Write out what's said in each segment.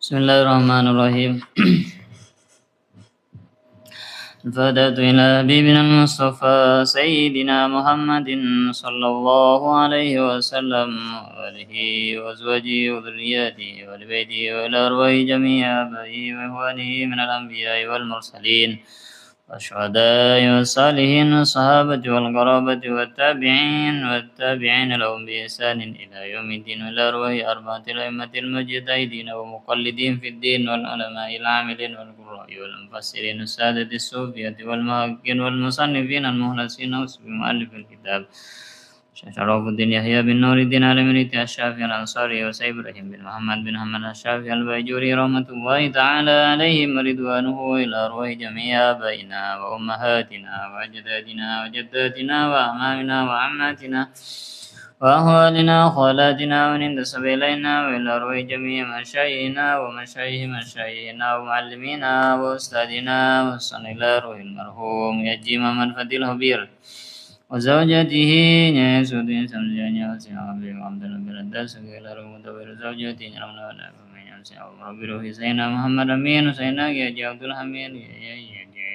Bismillahirrahmanirrahim. الفاتحة إلى حبيبنا المصطفى سيدنا محمد صلى الله عليه وسلم وآله وأزواجه وذرياته ولبيته وإلى أرواح جميع آبائه وإخوانه من الأنبياء والمرسلين والشهداء والصالحين والصحابة والقرابة والتابعين لهم بإحسان إلى يوم الدين وإلى أرواح أربعة الأئمة المجتهدين ومقلدين في الدين والعلماء العاملين والقراء والمفسرين السادة الصوفية والمحققين والمصنفين المخلصين ومؤلف الكتاب شرف الدين يحيى بن نور الدين علي الشافعي الأنصاري وسيد إبراهيم بن محمد بن حمد الشافعي البيجوري رحمة الله تعالى عليهم ورضوانه إلى أرواح جميع آبائنا وأمهاتنا وأجدادنا وجداتنا وأعمامنا وعماتنا وأخوالنا وخالاتنا ومن انتسب إلينا وإلى أرواح جميع مشايخنا ومشايخ مشايخنا ومعلمينا وأستاذنا وصلى إلى روح المرحوم يجي محمد فتي الخبير وزوجته نيسود سمزيانيا وسيحابي وعبد الله برداس إلى روح مدبر زوجته نرمنا ونعم من يمسي ربي روحي سيدنا محمد أمين وسيدنا يجي عبد الحميد يجي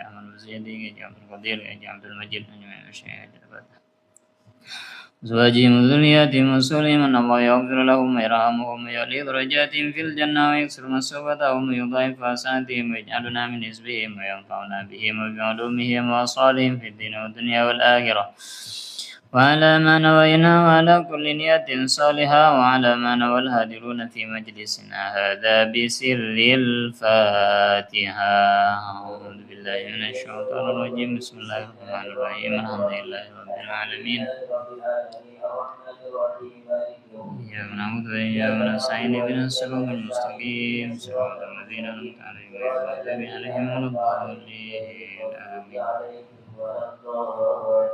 أحمد بسيدي يجي عبد القدير يجي عبد المجيد أجمعين الشيخ أزواجهم وذرياتهم وصولهم أن الله يغفر لهم ويرحمهم ويعلي درجاتهم في الجنة ويكسر مسوبتهم ويضاعف حسناتهم ويجعلنا من حزبهم وينفعنا بهم وبعلومهم وأصالهم في الدين والدنيا والآخرة وعلى ما نوينا وعلى كل نية صالحة وعلى ما نوى الهادرون في مجلسنا هذا بسر الفاتحة أعوذ بالله من الشيطان الرجيم بسم الله الرحمن الرحيم الحمد لله رب العالمين إياك نعبد وإياك نستعين اهدنا الصراط المستقيم صراط الذين أنعمت عليهم غير المغضوب عليهم ولا الضالين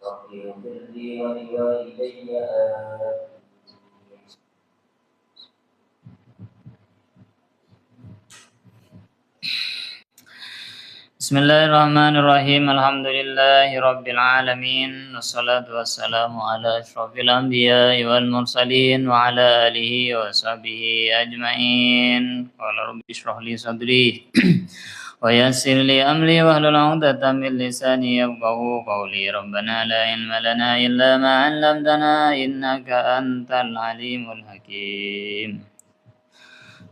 آمين Bismillahirrahmanirrahim. Alhamdulillahi rabbil alamin. Wassalatu wassalamu ala asyrafil anbiya'i wal mursalin wa ala alihi wa sahbihi ajma'in. Qala rabbi ishrah li sadri wa yassir li amri wahlul 'uqdatam min lisani yafqahu qawli. Rabbana la ilma lana illa ma 'allamtana innaka antal alimul hakim.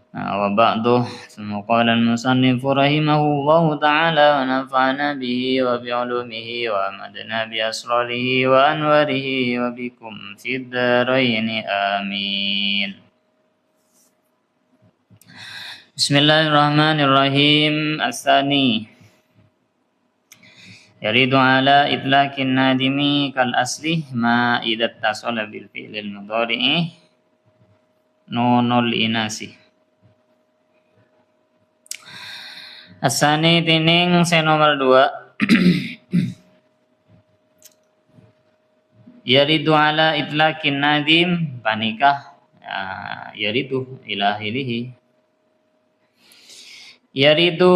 وبعده ثم قال المصنف رحمه الله تعالى ونفعنا به وبعلومه وأمدنا بأسراره وأنواره وبكم في الدارين آمين. بسم الله الرحمن الرحيم. الثاني يرد على إطلاق النادم كالأصل ما إذا اتصل بالفعل المضارع نون الإناث. Asani tining saya nomor 2 yaridu ala itlaqin nadim panikah yaridu ila akhirih yaridu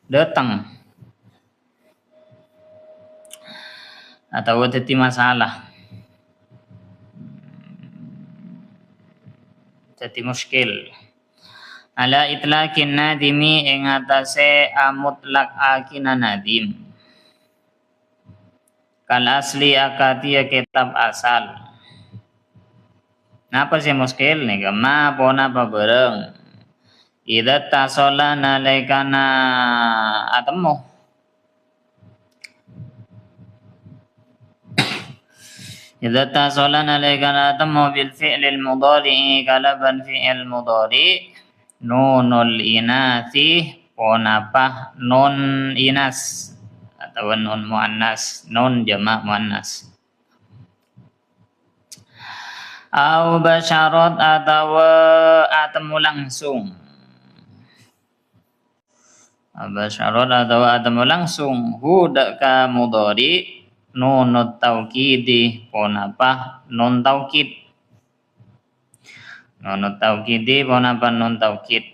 datang atau jadi masalah, jadi muskil. Ala itlaqin nadimi ing atase mutlak akina nadim. Kal asli akati kitab asal. Napa sih muskil nih? Ma pona apa bareng? Idza tasola nalaikana atemu. إذا اتصلنا عليك نتم بالفعل المضارع كلبا فعل مضارع نون الإناث ponapah non inas atau non muannas, non jamak muannas. Au basyarat atau atemu langsung. Basyarat atau atemu langsung hudaka mudhari nunut taukidi ponapah non taukid. Nunut taukidi ponapah non taukid.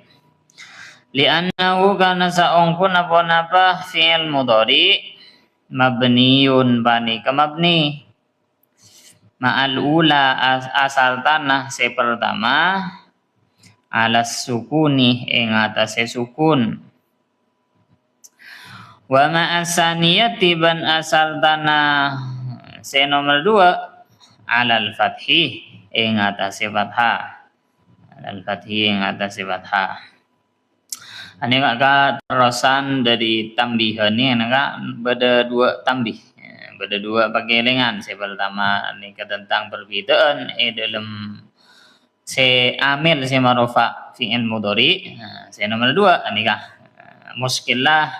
Li'annahu kana saongkun ponapah fi'il mudhari mabniun bani ke mabni ma'al ula asal tanah se pertama alas sukuni ing atase sukun wa ma'asaniyati ban asal tanah se nomor 2 alal fathi ing atase fathah alal fathi ing atase fathah ane kak terusan dari tambihan ni kak beda dua tambih beda dua pagelingan se pertama ni tentang perbedaan dalam se amil se marofa fi'il mudhari se nomor 2 ni kak muskilah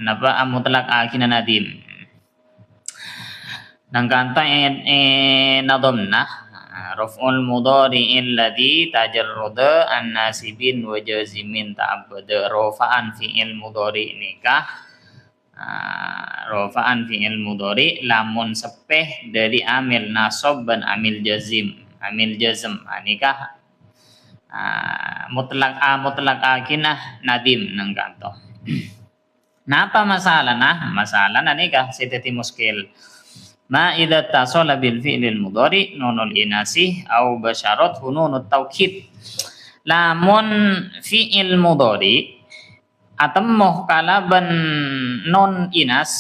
napa mutlak akhina nadim nang kanta nadomna raf'ul mudhari alladhi tajarrada an nasibin wa jazimin ta'abbada rafa'an fi'il mudhari nikah rafa'an fi'il mudhari lamun sepeh dari amil nasab dan amil jazim nikah mutlak akinah nadim nang kanto. Napa masalah nikah sitati muskil ma idza tasala bil fi'lil mudhari nunul inasi au basyarat nunut taukid lamun fi'il mudhari atemmuh kalaban non inas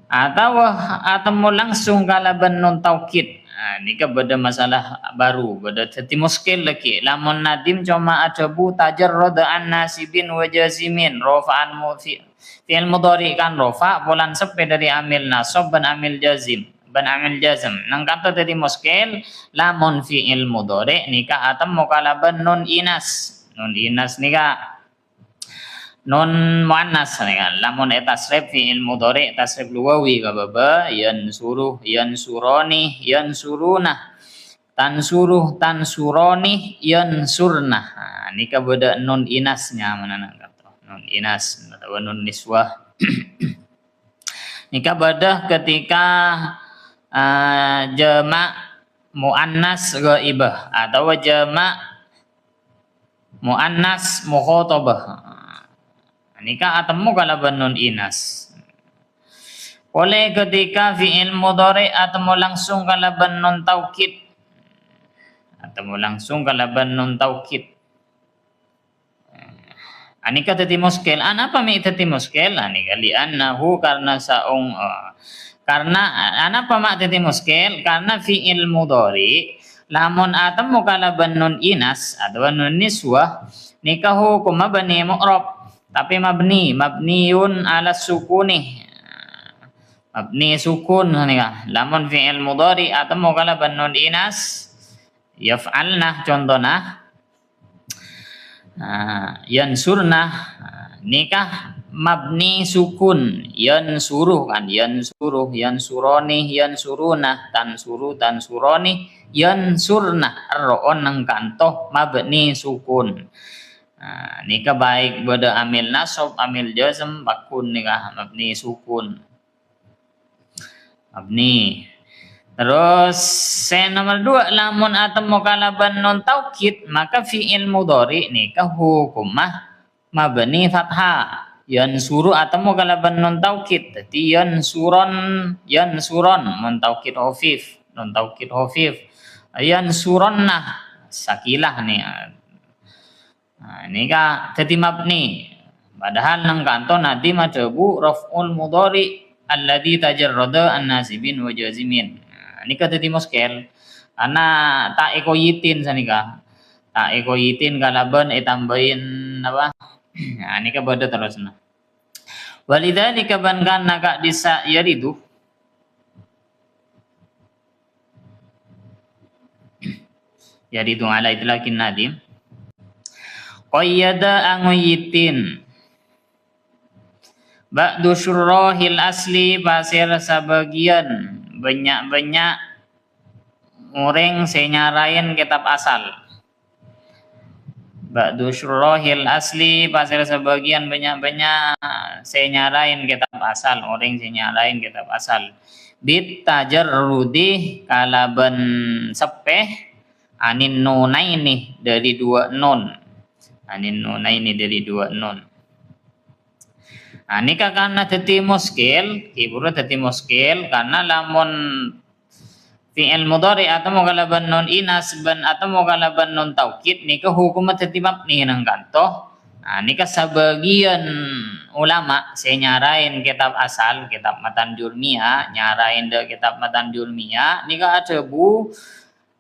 atau atemu langsung kalaban non taukid ini beda masalah baru beda teti muskil lagi lamun nadim cuma ajabu tajarrada an nasibin wa jazimin rafa'an fi'il mudhari kan rafa bulan sepe dari amil nasab ban amil jazim nang kata tadi muskil lamun fi'il mudhari nikah atemu kalaban non inas nikah non muannas nih lamun tasrif fi'il mudhari tasrif luwawi ka baba yansuruh yansurani yansuruna tansurani yansurna nika beda non inasnya mana kata non inas atau non niswah nika beda ketika jama' muannas ghaibah atau jama' muannas mukhatabah nikah atemu kalaban nun inas. Oleh ketika fi'il mudhari atemu langsung kalaban nun taukid. Anika tadi muskil. Anapa mi tadi muskil? Anika li'annahu karena saung karena anapa mak tadi muskil? Karena fi'il mudhari lamun atemu kalaban nun inas atau nun niswah nikah hukum mabni mu'rab tapi mabniun ala sukuni mabni sukun nih lamun fi'il mudhari atemu kalaban nun inas yaf'alna contohna yansurna nikah mabni sukun yansuruh kan yansuroni yansuruna tansuroni yansurna ro'on nang kantoh mabni sukun nikah baik beda amil nasab amil jazm bakun nikah mabni sukun mabni terus nomor 2 lamun atemu kalaban non taukid maka fi'il mudhari nikah hukumah mabni fathah yansuru atemu kalaban non taukid dadi yansuron mun taukid khafif yansuronna sakilah nih ini kah jadi mabni padahal nang kanto nadi madebu raf'ul mudhari alladhi tajarrada an nasibin wa jazimin ini kah jadi muskil karena tak ekoyitin sanika tak ekoyitin kalaban tambahin apa ini kah beda terus nah walidzalika ban kana ka disa yaridu yaridu ala itlaqin nadim qayyada anguyitin ba'du syurrahil asli pasir sabagian banyak-banyak orang senyarain kitab asal ba'du syurrahil asli pasir sebagian banyak-banyak senyarain kitab asal orang senyarain kitab asal bit tajarrudi kalaban sepeh anin nunaini dari 2 nun anin nunaini dari 2 nun Nika karena dadi muskil, kiburu dadi muskil karena lamun fi'il mudhari atau kalaban non inas ban atau kalaban non taukid nika hukum dadi mabni nang kanto. Nah, nika sebagian ulama saya nyarain kitab asal, kitab Matan Jurmiyah, nyarain de kitab Matan Jurmiyah, nika ada bu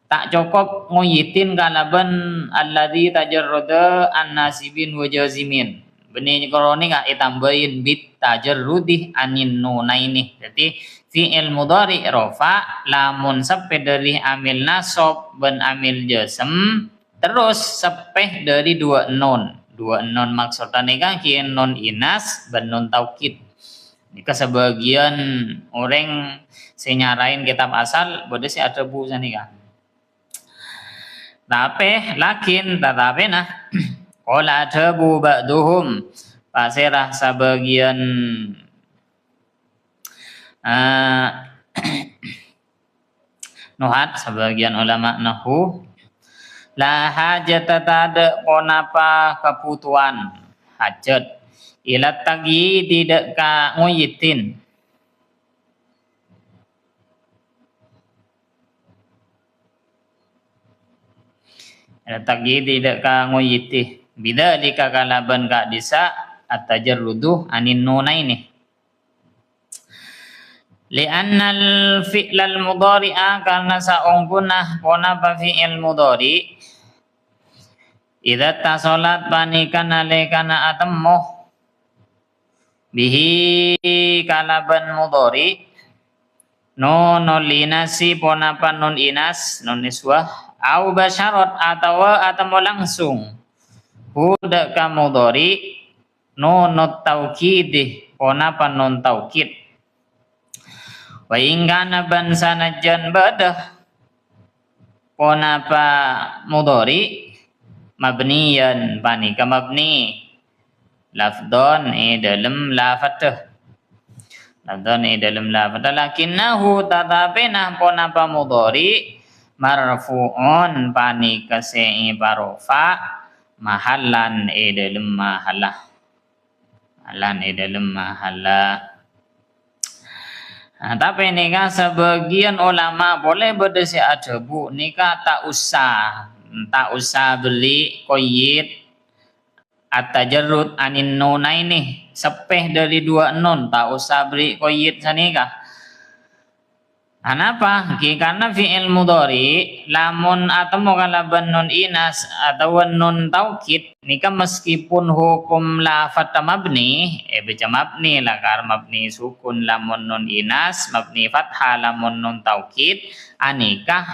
tak cukup ngoyitin kalaban alladzi tajarrada an-nasibin wa jazimin. Benih koroni nggak ditambahin bit tajarrudih anin nunaini. Jadi fi'il mudhari rofa lamun sepe dari amil nasab ben amil jazm terus sepeh dari dua non maksudnya kan kian non inas ben non taukid. Nika sebagian orang senyarain kitab asal bodoh si ada bu sanika. Tetapi nah qala tabu ba'duhum pasirah sebagian nuhat sebagian ulama nahu la hajata tada konapa kebutuhan hajat ila tagi tidak ka nguyitin tagi tidak ka nguyitih bidzalika kalaban ka disa at-tajarrudu anin nunaini li'anna al-fi'l al-mudhari'a karena saungkunah ponapa fi'il mudhari idza tasalat panikan alekana atammuh bihi kalaban mudhari nunul inasi ponapa nun inas nun niswah au basyarat atau langsung huda ka mudhari nunut taukid ponapa nun taukid wa ingkana ban sanajan badah ponapa mudhari mabniyan panika mabni lafdon dalam lafatah lafdon dalam lafatah lakinnahu tatabena ponapa mudhari marfu'un panika sei barofa mahallan dalam mahallah mahallan dalam mahallah. Nah, tapi nikah sebagian ulama boleh berdasi ada bu nikah tak usah beli koyit at-tajarrud anin nuna ini sepeh dari dua nun tak usah beli koyit sanikah. Kenapa? Karena fi'il mudhari lamun atau kalaban nun inas atau nun taukid nika meskipun hukum lafat mabni baca mabni lah karena mabni sukun lamun nun inas mabni fathah lamun nun taukid anikah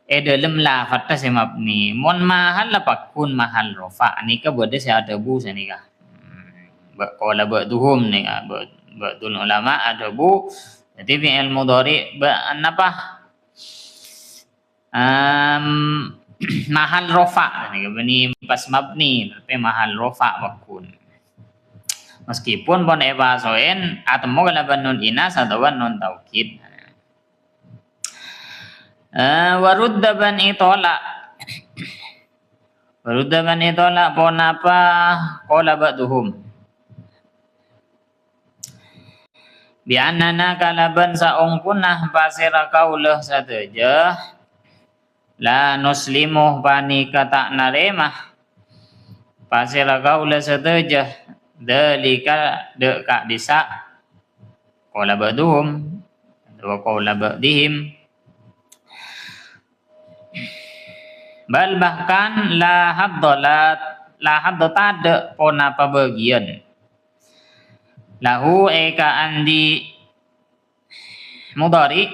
dalam lafat si mabni mun mahal apa kun mahal rofa nika bode saya ada bu sanika qala ba'duhum nika ba'dul ulama ada bu. Jadi fi'il mudhari apa? Mahal rofa ini pas mabni tapi mahal rofa wakun. Meskipun pun ebasoen atau mau kalaban nun inas atau nun taukid. Waruddaban itola. Waruddaban itola pon apa? Qala ba'duhum. Bi'annana kalaban saungkunah pasira kaulah sateja la nuslimuh panika tak naremah pasira kaulah sateja dalika deka disa qala ba'duhum wa qala ba'dihim bal bahkan la haddalat pon apa bagian lahu eka andi mudhari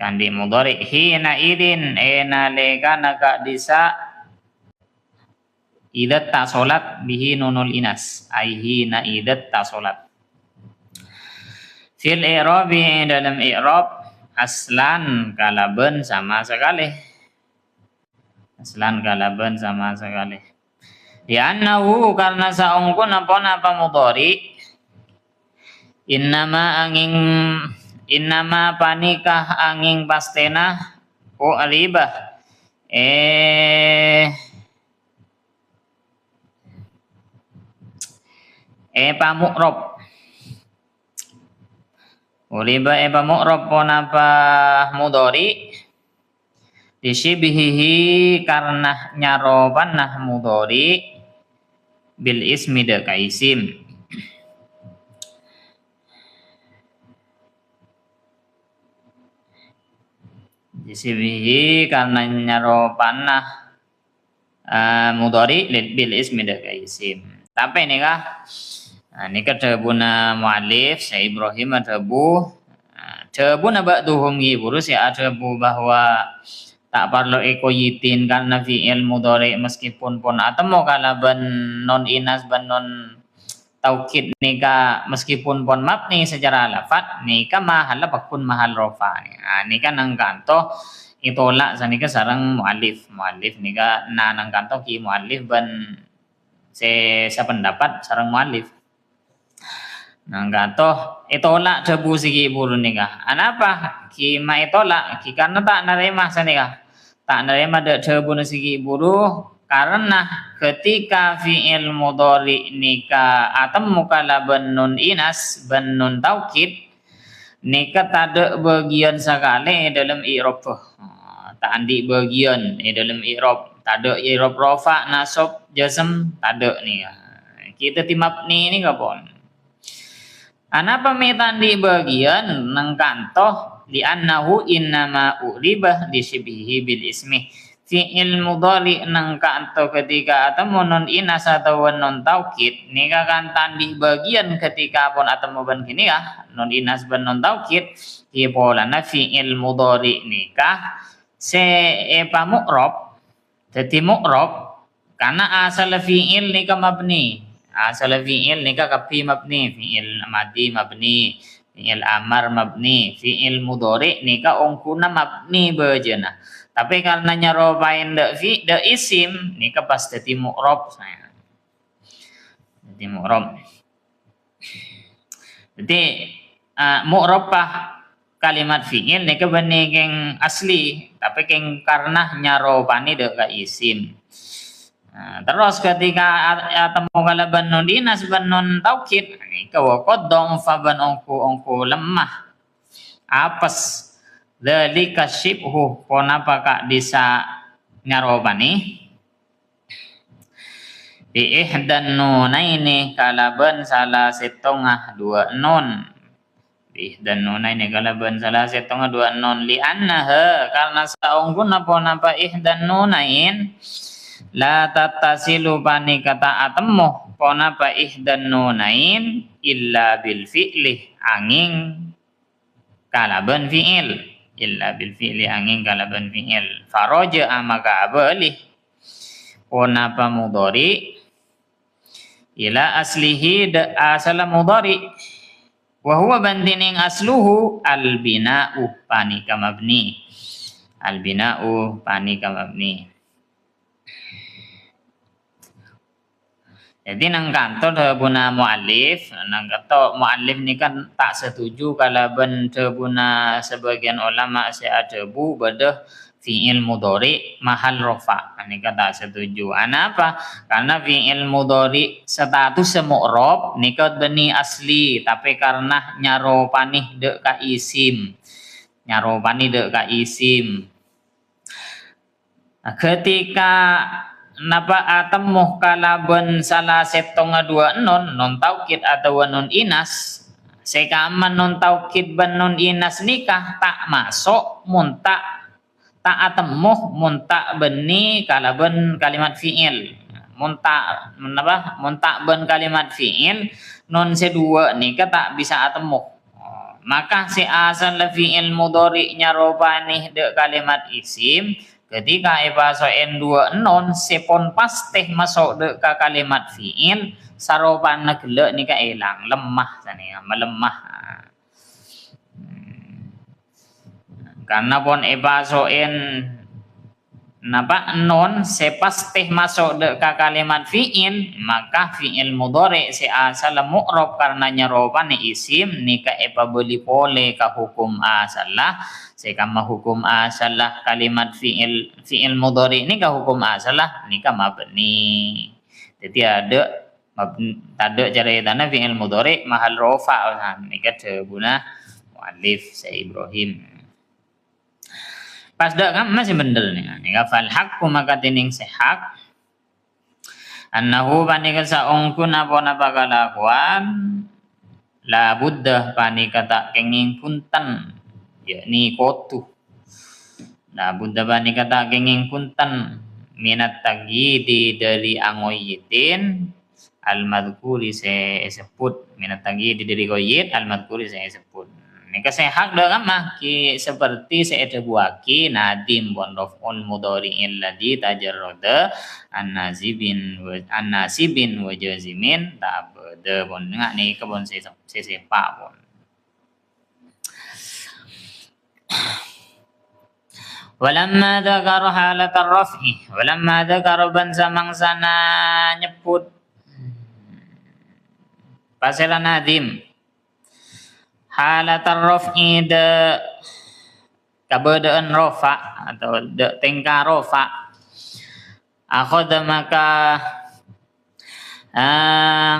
kandi mudhari hina idin ena lekana ka disa idat tasolat bihi nunul inas ai hina idat tasolat fil i'rabi dalam i'rab aslan kalaban sama sekali aslan kalaban sama sekali. Ya annahu karena saungkun apa mudhari innama panikah angin pastena alibah Epa mu'rob. Uliba epa mu'rob pon apa mudori. Disyibihihi karena nyaroban nah mudori bil ismi de kaisim. Disyibihi karena nyaroban nah mudori bil ismi de kaisim. Tapi ini kah? Ini kadabuna mu'alif Syekh Ibrahim adabu. Dabuna ba'duhum giburus ya adabu bahwa tak perlu ekoyitin karena fi'il mudhari meskipun pun atemu kalaban non inas ban non taukid nika meskipun pun mabni secara lafat nika mahal bakun mahal rofa. Nika nang kanto itolak sanika sarang mualif nika nang kanto ki mualif ban sependapat sarang mualif. Nang kanto itolak debu sigi bulu nika. Anapa ki ma itolak ki karena tak nerima sanika. Tak nerima debu sigi bulu karena ketika fi'il mudhari nika atemu kala nun inas nun taukid nika tada bagian sekali dalam i'rab. Tak andi bagian dalam i'rab, tada i'rab rafa nasab jazm tada nih. Kita timap ni kapon. Anapa metandi bagian nang kantoh li annahu innama uribah disyibihi bil ismi. Fi'il mudhari nang kanto ketika atemu non inas atau non taukid nika kan tandih bagian ketika pun atemu ban kini ya non inas ban non taukid ki polana fi'il mudhari nika se epa mu'rab dadi mu'rab karena asal fi'il nika mabni. Asal fi'il nika kapi mabni, fi'il madi mabni, fi'il amar mabni, fi'il mudhari nika ongkuna mabni bejana. Tapi karena nyarobain de isim nika pas dadi mu'rab saya. Dadi mu'rab. Jadi mu'rab kalimat fi'il nika bani keng asli, tapi keng karena nyarobani de ka isim. Terus ketika temu kalaban non dinas ban non taukid nika wa qaddam fa ban ongku lemah apes dzalika syibhu ponapa kak disa nyarobani bi ihdan nunaini kalaban salah setengah dua nun bi ihdan nunaini kalaban salah setengah dua nun li annaha karena saungkun apa ihdan nunain la tattasilu pani kata atemu ponapa ihdan nunain illa bil fi'li angin kalaban fi'il illa bil fi'li angin kalaban fi'il faraja maka abali ponapa mudhari ila aslihi asal mudhari wa huwa bandining asluhu al bina'u pani kamabni al bina'u pani kamabni. Jadi nang kantor buna mu'alif, nang kata mu'alif ni kan tak setuju kalau ben buna sebagian ulama seadabu bedah fi'il mudhari mahal rofa. Ini kan tak setuju. Kenapa? Karena fi'il mudhari status mu'rab nikah beni asli, tapi karena nyaropani de ka isim. Nyaropani de ka isim. Nah, ketika napa atemu kalaban salah setengah dua non taukid atau non inas sekaman non taukid ban non inas nikah tak masuk muntak tak atemu muntak beni kalaban kalimat fi'il muntak napa muntak ben kalimat fi'il non sedua nikah tak bisa atemu maka si asal fi'il mudhari nyarobani de kalimat isim ketika ibasoen dua non sepon pasteh masuk de ka kalimat fi'il saroban negele nika elang lemah sani melemah karena pon ibasoen napa non sepasteh masuk de ka kalimat fi'il maka fi'il mudhari si asal mu'rab karena nyaroban isim nika eba beli pole ka hukum asalah sekama hukum asalah kalimat fi'il mudhari ini ka hukum asalah nika mabni. Jadi ada Tanda cara tanah fi'il mudhari mahal rofa nika guna muallif Syekh Ibrahim. Pas dak kan masih bener nih. Nika fal haqqu maka tining sehak annahu panika saungkun apa kalakuan la buddha panika tak kenging punten yakni kotu. La buddha panika tak kenging punten minat tagidi dari angoyitin al-madhkuri saya sebut minat tagi di dari goyit al-madhkuri saya sebut nika sehak dengan mah ki seperti saya buaki nadim bon raf'un mudhari'il ladzi tajarrada an-nasibin wa jazimin tabada bon ngak ni kebon saya sepak bon walamma dzakara halatar raf'i walamma dzakara ban samangsana nyebut Pasal nadim halatar raf'i de keberadaan rofa atau de tingkah rofa akhadha maka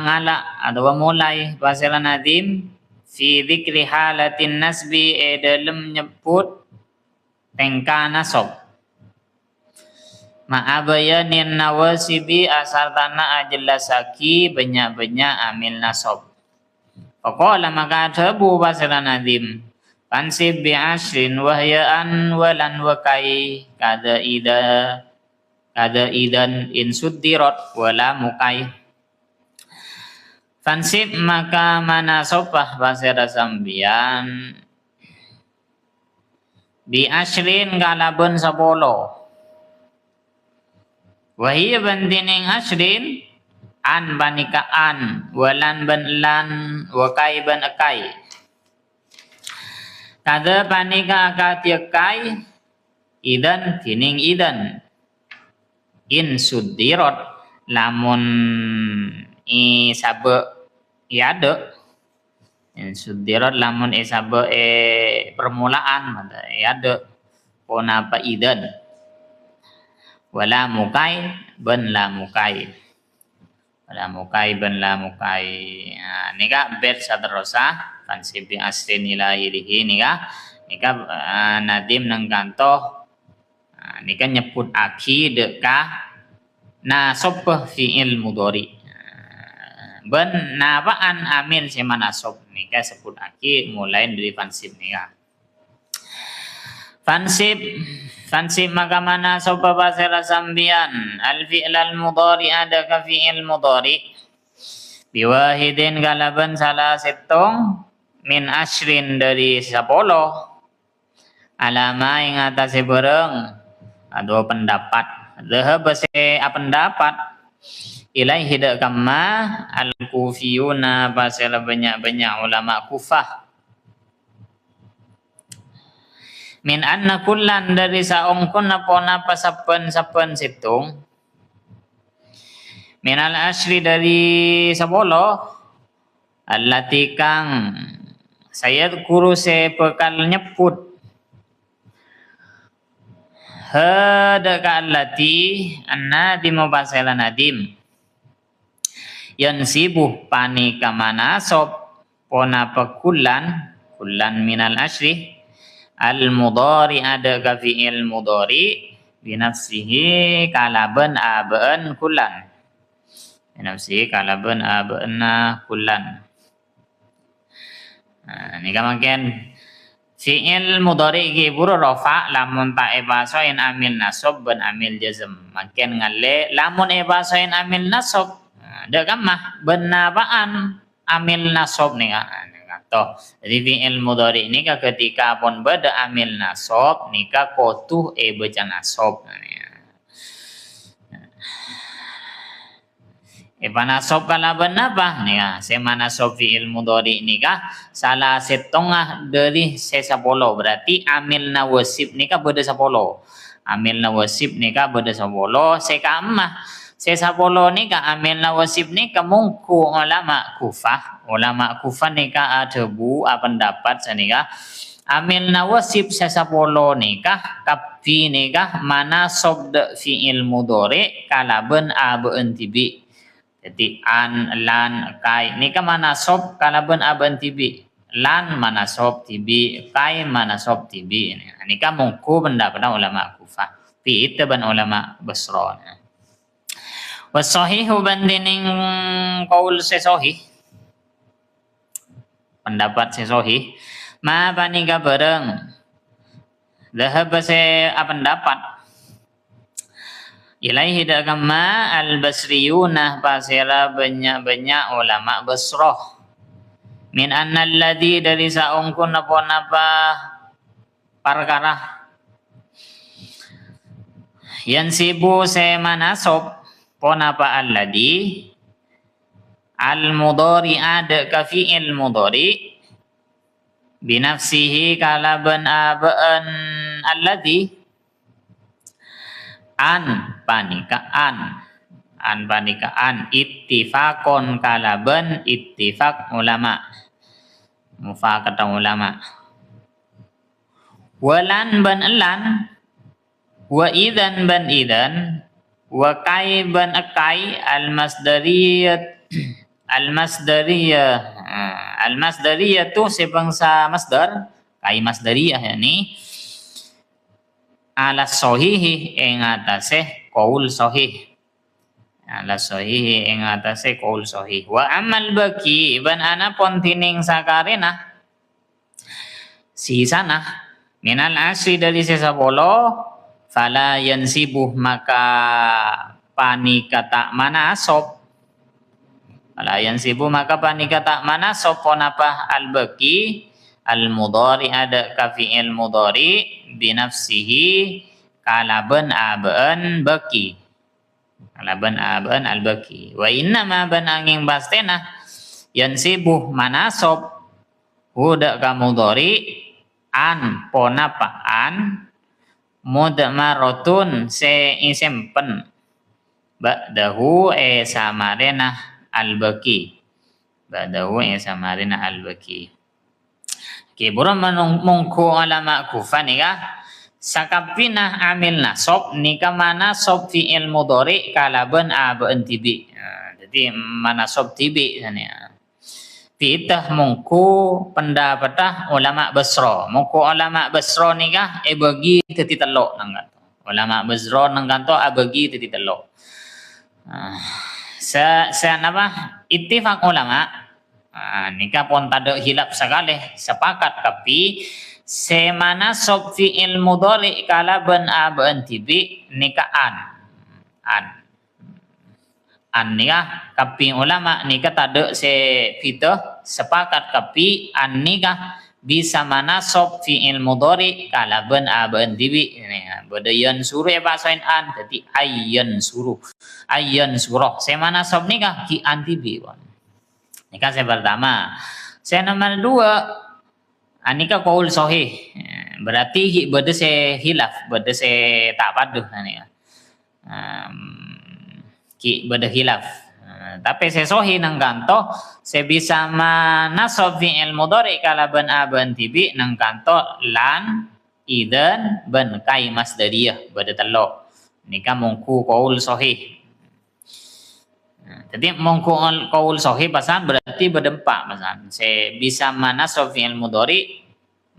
ngalak atau mulai pasal nadim fi dzikri halatin nasbi dalam nyebut tingkah nasab ma'abayanin nawasibi asal tanah ajelasaki banyak-banyak amil nasab. Pokoknya maka tebu pasal nadim. Fansib bi'ashrin wahya'an walan wakai kada idan insuddirat wala mukai. Fansib maka mana sopah pasal sambian bi'ashrin kalabun 10 Wahia bantining asrin an banika an walan ban lan wakai ban akai kada panika akati akai idan tining idan in suddirat lamun sabe iade in suddirat lamun sabe permulaan iade pon apa idan wala mukai ben la mukai wala mukai ben la mukai nika bet saterosa fansib bi asrin ila ilihi nika nadim nang kanto nika nyebut aki deka nasab fi'il mudhari ben napaan amil sema nasab nika sebut aki mulai dari fansib nika Fansib maka mana sopa pasal sambian al fi'l al mudhari ada ka fi'il mudhari biwahidin kalaban salah setong min ashrin dari 10 alama ing atase bareng ada pendapat dhahab pendapat ilaihi dak kama al kufiyuna pasal banyak-banyak ulama Kufah min anna kullan dari saungkun apa saben situng minal asri dari 10 allati kang saya guru bekal nyebut hada ka allati annadim basala nadim yansibu panika manasab pona kullan minal asri al mudhari ada ka fi'il mudhari binafsihi kalaban abaan kullan binafsihi kalaban abaanna kullan ini kamaken fi'il mudhari ki buru rafa lamun ta ibasain amil nasab ban amil jazm maken ngalle lamun ibasain amil nasab da kamah benabaan amil nasab nih toh jadi fi'il mudhari ini ketika pun beda amil nasab nika kotuh baca nasab nasab kalaban apa nih sema nasab fi'il mudhari nika salah setengah dari 10 berarti amil nawasib nika beda 10 amil nawasib nika beda 10 sekamah Sesapolo ni ka amil nawasib ni kamungku ulama Kufah ni ka adebu pendapat sanika amil nawasib sesapolo ni ka kapi ni ka mana sobda fi'il mudhari kalaban abun tibi Jadi an, lan, kai. Nika manasab kalaben aben tibi. Lan manasab tibi, kai manasab tibi. Nika mungku pendapat ulama Kufah. Pi itu ban ulama Basra. Wasahihu bandining qaul sesahih. Pendapat sesahih. Ma panika bareng. Dahab se pendapat. Ilaihi dagama al-basriyunah pasira banyak-banyak ulama Basrah min annal ladzi dari saungkun napa perkara yansibu se manasab ponapa alladzi al-mudhari ada ka fi'il mudhari binafsihi kalaban abaan alladzi an panikaan ittifaqon kalaban ittifaq ulama mufakat ulama walan ban elan wa idan ban idan wa kai ban akai al masdariyah tu sebangsa masdar kai masdariyah yani ala sahihi ing atase qaul sahih ala sahihi ing atase qaul sahih wa amal baki ban ana pontining sakarena sisana minal asri dari sisa polo fala yansibuh maka panikata manasab fala yansibuh maka panikata manasab ponapa al baki al mudhari ada ka fi'il mudhari binafsihi kalaban abaan baki kalaban abaan al baki wa inna ma ban angin bastena yansibuh manasab huda ka mudhari an ponapa an mudmaratun se isempen ba'dahu samarena al baki ba'dahu samarena al baki. Oke, burung mungku ulama Kufah nika sakapina amil nasab nika manasab fi'il mudhari kalaban abaan tibi. Jadi manasab tibi sana. Pitah mungku pendapat ulama Basra. Mungku ulama Basra nika bagi teti telok nang kanto. Ulama Basra nang kanto bagi teti telok. Sa napa ittifaq ulama nika pun tada hilap sekali sepakat tapi semana sob fi'il mudhari kalaban abaan tibi nika an nika kapi ulama nika tada se pita sepakat kapi an nika bisa manasab fi'il mudhari kalaban abaan tibi badayan suruh bahasain an jadi ayyan suruh semana sob nika ki an tibi ini kan saya pertama. Saya nomor dua, anika qaul sahih. Berarti bade se hilaf, bade se tak paduh ini. Ki bade hilaf. Tapi saya sahih nang kanto, saya bisa manasab fi'il mudhari kalaban aban tibi nang kanto lan idan ban kai masdariyah bade telo. Nika mungku qaul sahih. Jadi mongko qaul sahih pasan berarti berdempak pasan. Se bisa manasab fi'il mudhari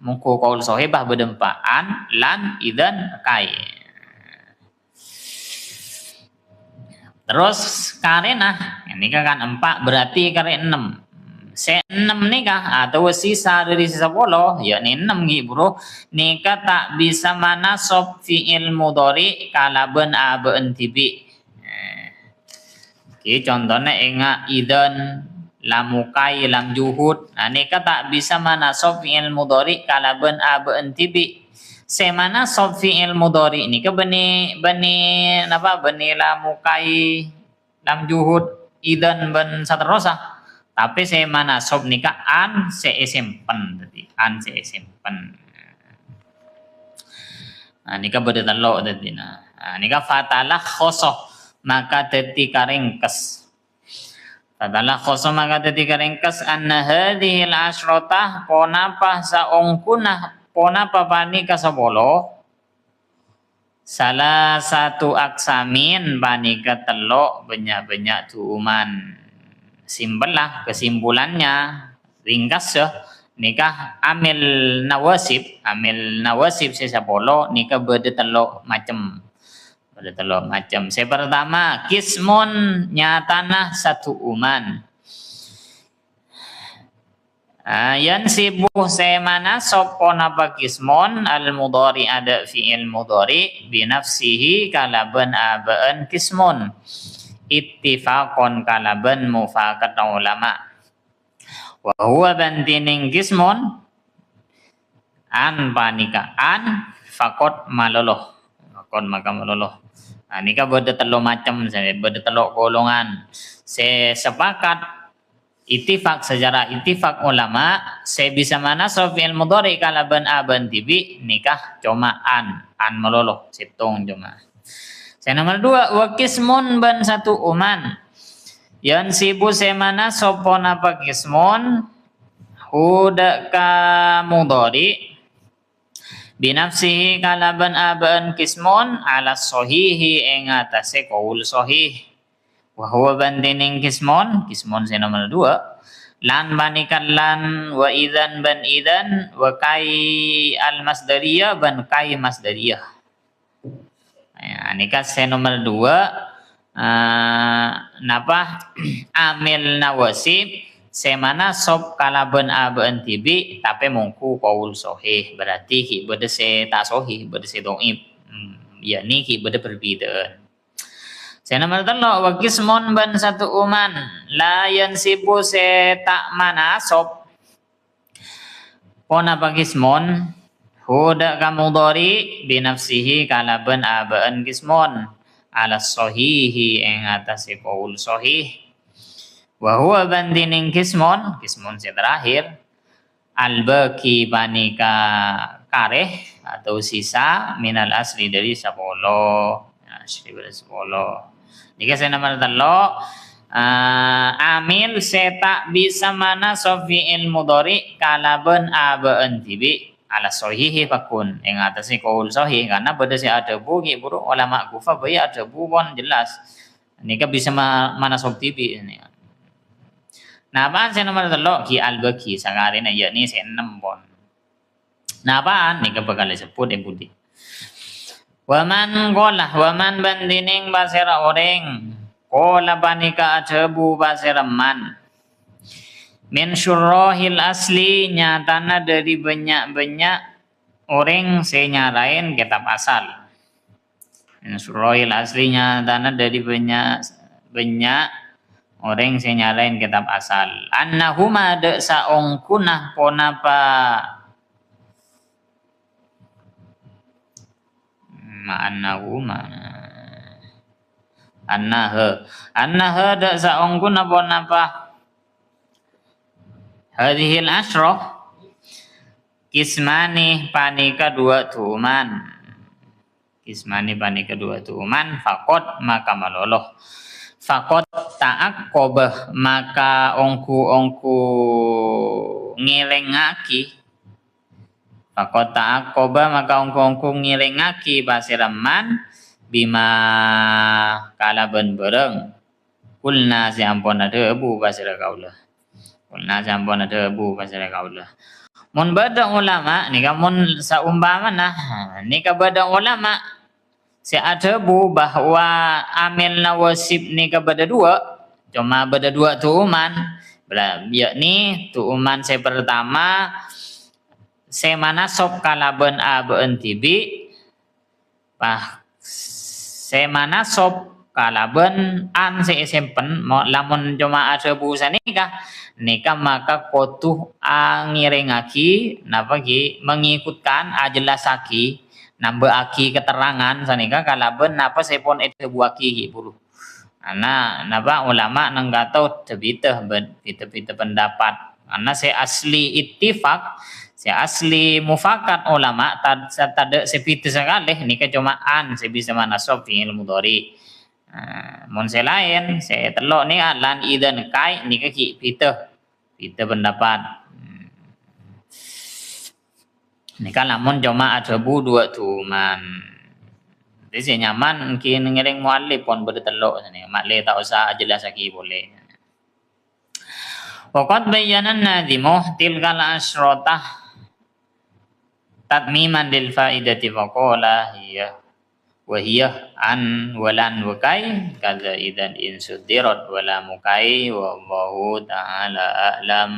mongko qaul sahih bah berdempak an lan idzan kai. Terus karena ini kan 4 berarti kare 6. Se 6 nikah atau sisa dari sisa 10 yakni 6 gitu bro. Nika tak bisa manasab fi'il mudhari kalaban abaan tibi. Oke, contohnya ingat idan lamukai lam juhud. Nah, ini tak bisa manasab fi'il mudhari kalaban abaan tibi. Semana sob fi'il mudhari ini ke bani lamukai lam juhud idan ban saterosa. Tapi semana sob nika an se isimpen tadi. An se isimpen. Nah, nika beda telok tadi. Nah, nika fatalah khosoh. Maka ketika ringkes Fadalah khoso maka ketika ringkes anna hadhil asyrotah ponapa saungkunah ponapa panika 10 salah satu aksamin panika telok banyak-banyak tuuman. Simpel lah kesimpulannya, ringkas ya. Nikah amil nawasib sesapolo nikah beda telok macam. Beda telok macam. Saya pertama kismun nyatana satu uman. Yan sibuh semana sopon apa kismon al mudhari ada fi'il mudhari binafsihi kalaban abaan kismon ittifaqon kalaban mufakat ulama wa huwa bantining kismon an panika an fakot maloloh fakot maka maloloh. Nika beda telo macam saya beda telo golongan saya sepakat ittifaq sejarah ittifaq ulama saya bisa mana sofil mudhari kalaban aban tibi nikah cuma an meloloh situng cuma. Saya nomor 2 wa kismun ban satu uman yan sibu semana sopon apa kismun huda ka mudhari binafsihi kalaban aban kismun ala sahihi ing atase qaul sahih. Wahwa bandining kismon saya nomor 2 lan banikan lan wa idzan ban idzan wa kai al masdariyah ban kai masdariyah. Nikah saya nomor 2 napa amil nawasib semana sob kalaban aban tibi tapi mungku qaul sahih berarti ki beda se ta sahih beda se dhaif. Ya ni ki beda perbedaan. Saya nomor 3 wa kismon ban satu uman la yansibu se tak mana sob pon apa kismon huda kamudhari binafsihi kalaban abaan kismon ala sahihi ing atase qaul sahih wa huwa bandining kismon saya terakhir al baqi banika kareh atau sisa minal asli dari 10 asli dari 10. Jika saya nomor 3 amil seta bisa mana sofi'il mudhari kalaban abaan tibi ala sahihi fakun yang atasnya qaul sahih karena beda si ada bu ki buru ulama kufa baya ada bu pon jelas nika bisa mana sob tibi ini. Nah apaan saya nomor 3 ki al baqi sakarina yakni saya 6 pon. Nah apaan nika bakal disebut budi. Waman bandining basera oreng kola banika ajabu basera man min syurrohil asli nyatana dari banyak-banyak orang senyarain kitab asal min syurrohil asli nyatana dari banyak orang senyarain kitab asal annahuma de saongkunah ponapa annaha da saongku napa hadhil asyrah kismani panika 2 tuman fakot maka maloloh fakot ta'aqqobah maka ongku ngelengaki Fakot ta'aqqoba maka ongko-ongko ngilingaki basiraman bima kalaban bareng. Kulna siampun ada abu basira kaulah. Mun bada ulama nika mun saumpama nah nika bada ulama si ada bu bahwa amil nawasib nika bada 2 cuma bada 2 tuuman yakni tuuman saya pertama semana sob kalaban abaan tibi semana sob kalaban an seesempen lamun cuma ada busa nikah maka kotuh ngirengaki napa ki mengikutkan ajelasaki nambah aki keterangan sanika kalaban napa sepon itu buaki buru ana napa ulama nanggatau tebitah pendapat karena saya asli ittifaq saya asli mufakat ulama tada sepite sekali nika cuma an saya bisa mana sofi'il mudhari. Mun saya lain saya telok ni lan idan kai nika ki pita pendapat. Nika lamun cuma ada bu 2 tuman. Jadi nyaman kin ngiring muallif pon bertelok sini. Makle tak usah jelas lagi boleh. Waqad bayyana an-nadhimu tilkal asyrotah tatmiman lil faidati faqala hiya wa hiya an walan wakai kaza idan in sudirat wala mukai wallahu ta'ala a'lam.